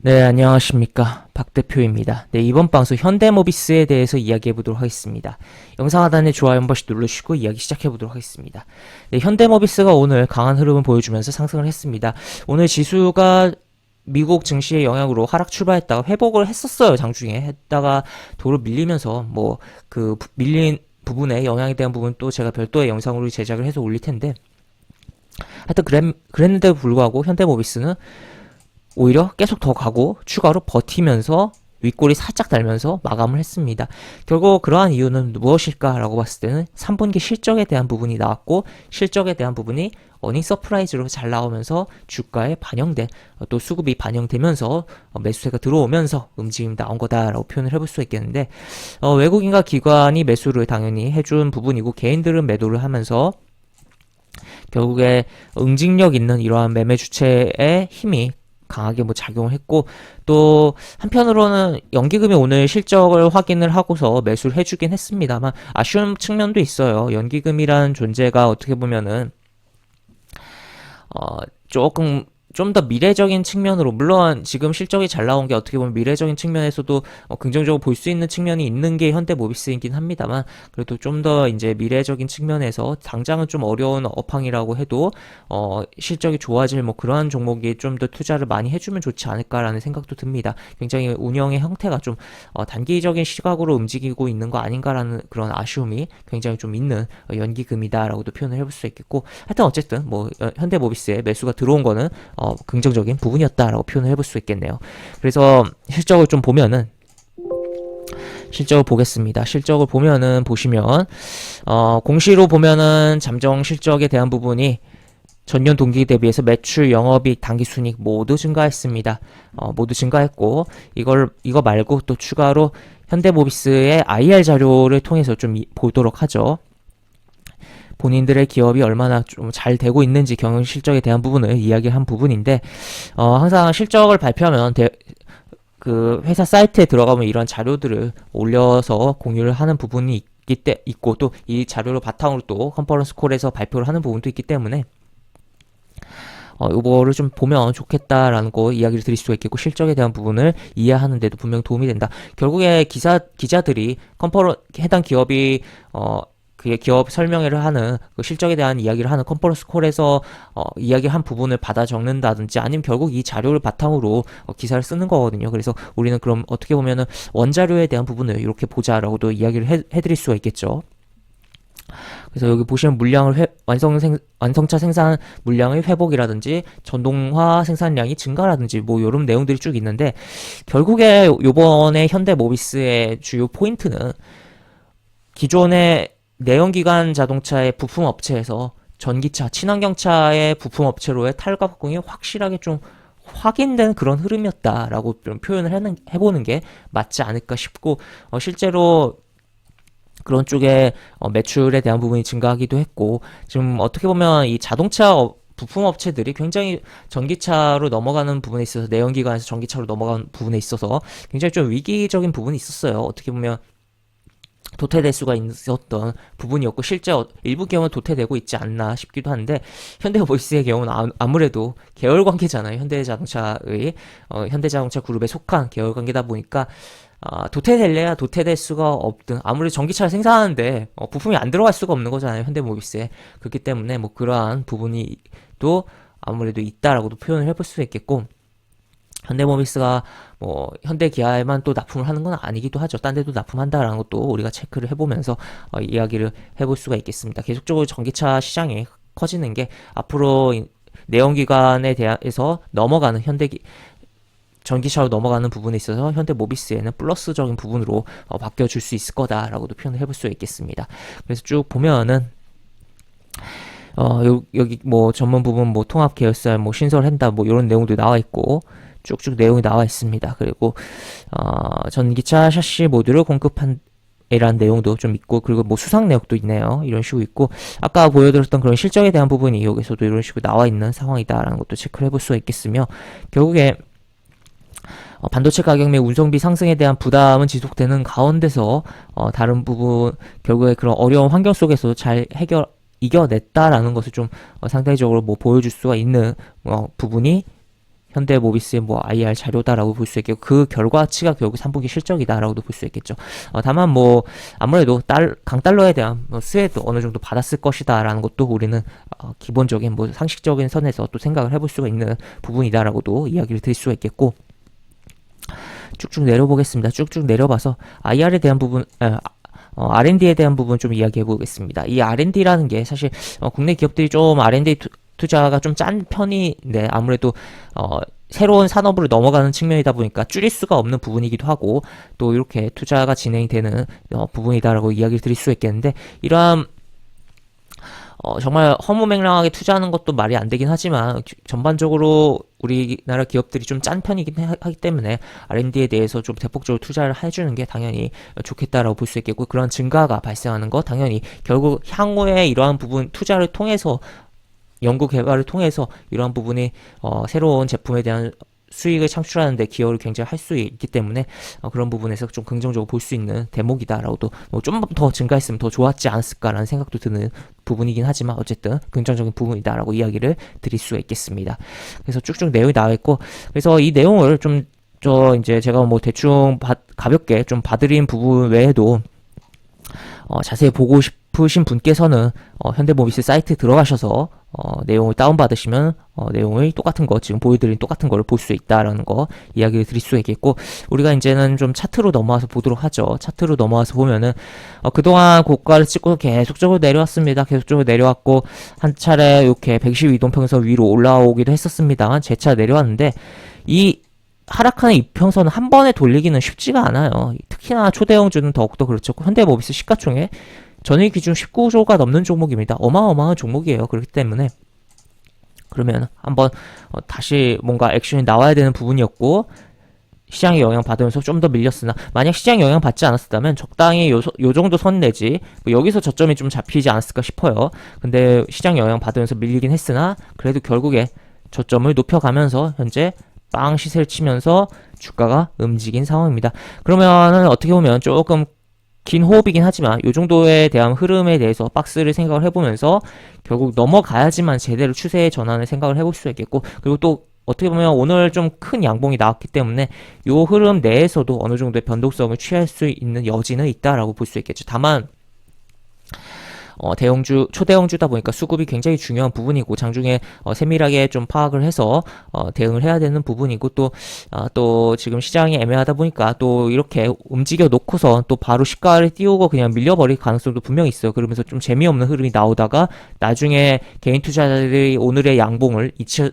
네, 안녕하십니까. 박 대표입니다. 네, 이번 방송 현대모비스에 대해서 이야기해 보도록 하겠습니다. 영상 하단에 좋아요 한 번씩 눌러주시고 이야기 시작해 보도록 하겠습니다. 네, 현대모비스가 오늘 강한 흐름을 보여주면서 상승을 했습니다. 오늘 지수가 미국 증시의 영향으로 하락 출발했다가 회복을 했었어요. 장중에 했다가 도로 밀리면서 밀린 부분에 영향에 대한 부분 또 제가 별도의 영상으로 제작을 해서 올릴 텐데, 하여튼 그랬는데도 불구하고 현대모비스는 오히려 계속 더 가고 추가로 버티면서 윗골이 살짝 달면서 마감을 했습니다. 결국 그러한 이유는 무엇일까라고 봤을 때는 3분기 실적에 대한 부분이 나왔고, 실적에 대한 부분이 어닝 서프라이즈로 잘 나오면서 주가에 반영된, 또 수급이 반영되면서 매수세가 들어오면서 움직임이 나온 거다라고 표현을 해볼 수 있겠는데, 외국인과 기관이 매수를 당연히 해준 부분이고 개인들은 매도를 하면서 결국에 응징력 있는 이러한 매매 주체의 힘이 강하게 작용을 했고, 또 한편으로는 연기금이 오늘 실적을 확인을 하고서 매수를 해주긴 했습니다만 아쉬운 측면도 있어요. 연기금이라는 존재가 어떻게 보면은 조금 좀 더 미래적인 측면으로, 물론 지금 실적이 잘 나온 게 어떻게 보면 미래적인 측면에서도 긍정적으로 볼 수 있는 측면이 있는 게 현대모비스이긴 합니다만, 그래도 좀 더 이제 미래적인 측면에서 당장은 좀 어려운 업황이라고 해도 실적이 좋아질 그러한 종목이 좀 더 투자를 많이 해주면 좋지 않을까라는 생각도 듭니다. 굉장히 운영의 형태가 좀 단기적인 시각으로 움직이고 있는 거 아닌가라는 그런 아쉬움이 굉장히 좀 있는 연기금이다라고도 표현을 해볼 수 있겠고, 하여튼 어쨌든 현대모비스에 매수가 들어온 거는 긍정적인 부분이었다라고 표현을 해볼 수 있겠네요. 그래서 실적을 좀 보면은, 실적을 보겠습니다. 실적을 보시면 공시로 보면은 잠정 실적에 대한 부분이 전년 동기 대비해서 매출, 영업이익, 당기순이익 모두 증가했습니다. 모두 증가했고, 이거 말고 또 추가로 현대모비스의 IR 자료를 통해서 좀 보도록 하죠. 본인들의 기업이 얼마나 좀 잘 되고 있는지 경영 실적에 대한 부분을 이야기한 부분인데, 항상 실적을 발표하면 그 회사 사이트에 들어가면 이런 자료들을 올려서 공유를 하는 부분이 있고, 또 이 자료를 바탕으로 또 컨퍼런스 콜에서 발표를 하는 부분도 있기 때문에 요거를 좀 보면 좋겠다라는 거 이야기를 드릴 수가 있겠고, 실적에 대한 부분을 이해하는 데도 분명 도움이 된다. 결국에 기자들이 해당 기업이 그 기업 설명회를 하는, 그 실적에 대한 이야기를 하는 컨퍼런스 콜에서 이야기한 부분을 받아 적는다든지, 아니면 결국 이 자료를 바탕으로 기사를 쓰는 거거든요. 그래서 우리는 그럼 어떻게 보면은 원자료에 대한 부분을 이렇게 보자라고도 이야기를 해드릴 수가 있겠죠. 그래서 여기 보시면 물량을 완성차 생산 물량의 회복이라든지 전동화 생산량이 증가라든지 이런 내용들이 쭉 있는데, 결국에 요번에 현대모비스의 주요 포인트는 기존의 내연기관 자동차의 부품 업체에서 전기차, 친환경차의 부품 업체로의 탈각공이 확실하게 좀 확인된 그런 흐름이었다라고 좀 표현을 해보는 게 맞지 않을까 싶고, 실제로 그런 쪽에 매출에 대한 부분이 증가하기도 했고, 지금 어떻게 보면 이 자동차 부품 업체들이 굉장히 전기차로 넘어가는 부분에 있어서, 내연기관에서 전기차로 넘어가는 부분에 있어서 굉장히 좀 위기적인 부분이 있었어요. 어떻게 보면 도태될 수가 있었던 부분이었고, 실제 일부 경우는 도태되고 있지 않나 싶기도 한데, 현대모비스의 경우는 아무래도 계열 관계잖아요. 현대자동차 그룹에 속한 계열 관계다 보니까 도태될래야 도태될 수가 없든, 아무래도 전기차를 생산하는데 부품이 안 들어갈 수가 없는 거잖아요, 현대모비스에. 그렇기 때문에 그러한 부분이 또 아무래도 있다라고도 표현을 해볼 수 있겠고, 현대모비스가 현대기아에만 또 납품을 하는 건 아니기도 하죠. 딴 데도 납품한다라는 것도 우리가 체크를 해보면서 이야기를 해볼 수가 있겠습니다. 계속적으로 전기차 시장이 커지는 게 앞으로 내연기관에 대해서 넘어가는 전기차로 넘어가는 부분에 있어서 현대모비스에는 플러스적인 부분으로 바뀌어줄 수 있을 거다라고도 표현을 해볼 수 있겠습니다. 그래서 쭉 보면은 여기 전문 부분 통합 계열사 신설한다 이런 내용도 나와 있고, 쭉쭉 내용이 나와 있습니다. 그리고 전기차 샤시 모듈을 공급한 이란 내용도 좀 있고, 그리고 수상 내역도 있네요. 이런 식으로 있고, 아까 보여드렸던 그런 실적에 대한 부분이 여기서도 이런 식으로 나와 있는 상황이다라는 것도 체크를 해볼 수가 있겠으며, 결국에 반도체 가격 및 운송비 상승에 대한 부담은 지속되는 가운데서 다른 부분, 결국에 그런 어려운 환경 속에서 잘 이겨냈다라는 것을 좀 상대적으로 보여줄 수가 있는 부분이 현대모비스의 뭐 IR 자료다라고 볼 수 있겠고 그 결과치가 결국 3분기 실적이다라고도 볼 수 있겠죠. 다만 뭐 아무래도 강달러에 대한 뭐 수혜도 어느 정도 받았을 것이다라는 것도 우리는 기본적인 뭐 상식적인 선에서 또 생각을 해볼 수가 있는 부분이다라고도 이야기를 드릴 수가 있겠고 쭉쭉 내려보겠습니다. 쭉쭉 내려봐서 IR에 대한 부분, R&D에 대한 부분 좀 이야기해 보겠습니다. 이 R&D라는 게 사실 국내 기업들이 좀 R&D 투자가 좀 짠 편인데 아무래도 새로운 산업으로 넘어가는 측면이다 보니까 줄일 수가 없는 부분이기도 하고 또 이렇게 투자가 진행이 되는 부분이다라고 이야기를 드릴 수 있겠는데 이러한 정말 허무맹랑하게 투자하는 것도 말이 안 되긴 하지만 전반적으로 우리나라 기업들이 좀 짠 편이긴 하기 때문에 R&D에 대해서 좀 대폭적으로 투자를 해주는 게 당연히 좋겠다라고 볼 수 있겠고 그런 증가가 발생하는 거 당연히 결국 향후에 이러한 부분 투자를 통해서 연구 개발을 통해서 이러한 부분이 새로운 제품에 대한 수익을 창출하는 데 기여를 굉장히 할 수 있기 때문에 그런 부분에서 좀 긍정적으로 볼 수 있는 대목이다라고도 좀 더 증가했으면 더 좋았지 않았을까라는 생각도 드는 부분이긴 하지만 어쨌든 긍정적인 부분이다라고 이야기를 드릴 수가 있겠습니다. 그래서 쭉쭉 내용이 나와 있고 그래서 이 내용을 좀 이제 제가 뭐 대충 가볍게 좀 봐드린 부분 외에도 자세히 보고 싶으신 분께서는 현대모비스 사이트 들어가셔서 내용을 다운받으시면 내용을 똑같은 거 지금 보여드린 똑같은 거를 볼 수 있다라는 거 이야기를 드릴 수 있겠고 우리가 이제는 좀 차트로 넘어와서 보도록 하죠. 차트로 넘어와서 보면은 그동안 고가를 찍고 계속적으로 내려왔습니다. 계속적으로 내려왔고 한 차례 이렇게 120 이동평선 위로 올라오기도 했었습니다. 재차 내려왔는데 이 하락하는 이평선은 한 번에 돌리기는 쉽지가 않아요. 특히나 초대형주는 더욱더 그렇죠. 현대모비스 시가총액 전일 기준 19조가 넘는 종목입니다. 어마어마한 종목이에요. 그렇기 때문에 그러면 한번 다시 뭔가 액션이 나와야 되는 부분이었고 시장의 영향 받으면서 좀 더 밀렸으나 만약 시장 영향 받지 않았다면 적당히 요 정도 선 내지 뭐 여기서 저점이 좀 잡히지 않았을까 싶어요. 근데 시장 영향 받으면서 밀리긴 했으나 그래도 결국에 저점을 높여가면서 현재 빵 시세를 치면서 주가가 움직인 상황입니다. 그러면은 어떻게 보면 조금 긴 호흡이긴 하지만 이 정도에 대한 흐름에 대해서 박스를 생각을 해보면서 결국 넘어가야지만 제대로 추세의 전환을 생각을 해볼 수 있겠고 그리고 또 어떻게 보면 오늘 좀 큰 양봉이 나왔기 때문에 이 흐름 내에서도 어느 정도의 변동성을 취할 수 있는 여지는 있다라고 볼 수 있겠죠. 다만 초대형주다 보니까 수급이 굉장히 중요한 부분이고 장중에 세밀하게 좀 파악을 해서 대응을 해야 되는 부분이고 또 지금 시장이 애매하다 보니까 또 이렇게 움직여 놓고서 또 바로 시가를 띄우고 그냥 밀려버릴 가능성도 분명히 있어요. 그러면서 좀 재미없는 흐름이 나오다가 나중에 개인 투자자들이 오늘의 양봉을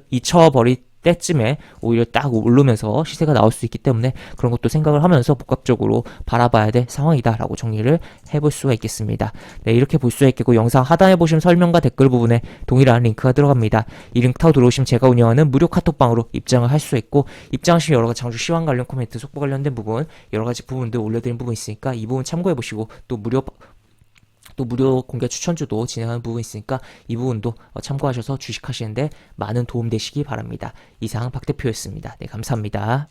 잊혀버릴 때쯤에 오히려 딱 오르면서 시세가 나올 수 있기 때문에 그런 것도 생각을 하면서 복합적으로 바라봐야 될 상황이다라고 정리를 해볼 수가 있겠습니다. 네, 이렇게 볼 수가 있겠고 영상 하단에 보시면 설명과 댓글 부분에 동일한 링크가 들어갑니다. 이 링크 타고 들어오시면 제가 운영하는 무료 카톡방으로 입장을 할 수 있고 입장하시면 여러가지 장주 시황 관련 코멘트, 속보 관련된 부분 여러가지 부분들 올려드린 부분 있으니까 이 부분 참고해보시고 또 무료 공개 추천주도 진행하는 부분이 있으니까 이 부분도 참고하셔서 주식하시는데 많은 도움 되시기 바랍니다. 이상 박 대표였습니다. 네, 감사합니다.